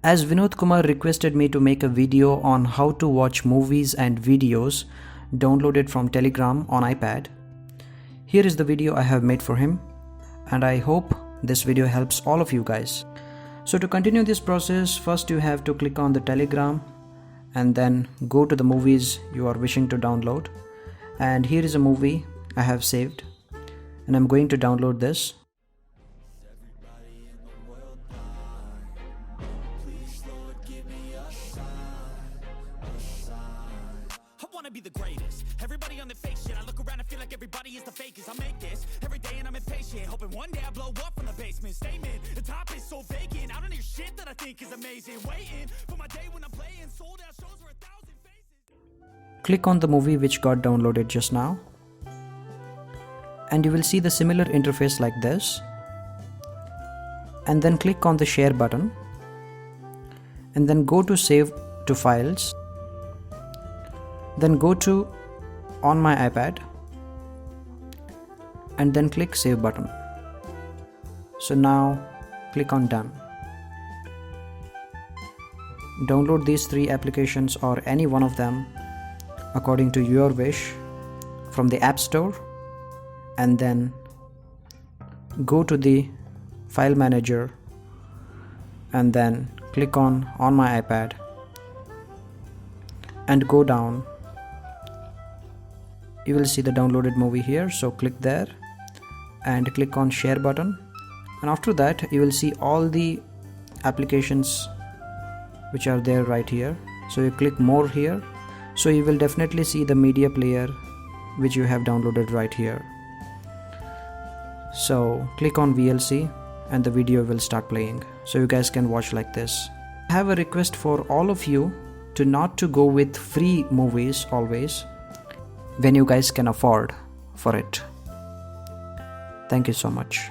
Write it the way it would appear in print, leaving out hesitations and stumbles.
As Vinod Kumar requested me to make a video on how to watch movies and videos downloaded from Telegram on iPad, here is the video I have made for him, and I hope this video helps all of you guys. So to continue this process, first you have to click on the Telegram and then go to the movies you are wishing to download. And here is a movie I have saved, and I'm going to download this. Be the greatest. Everybody on the fake shit. I look around and feel like everybody is the fakest. I make this every day and I'm impatient, hoping one day I blow up from the basement. Statement, the top is so vacant. I don't hear shit that I think is amazing. Waiting for my day when I'm playing sold out shows for 1,000 faces. Click on the movie which got downloaded just now, and you will see the similar interface like this. And then click on the share button, and then go to save to files. Then go to on my iPad and then click save button. So now click on done. Download these 3 applications or any one of them according to your wish from the App Store, and then go to the file manager and then click on my iPad and go down. You will see the downloaded movie here, so click there and click on share button, and after that you will see all the applications which are there right here. So you click more here, so you will definitely see the media player which you have downloaded right here. So click on VLC and the video will start playing, so you guys can watch like this. I have a request for all of you to not to go with free movies always when you guys can afford for it. Thank you so much.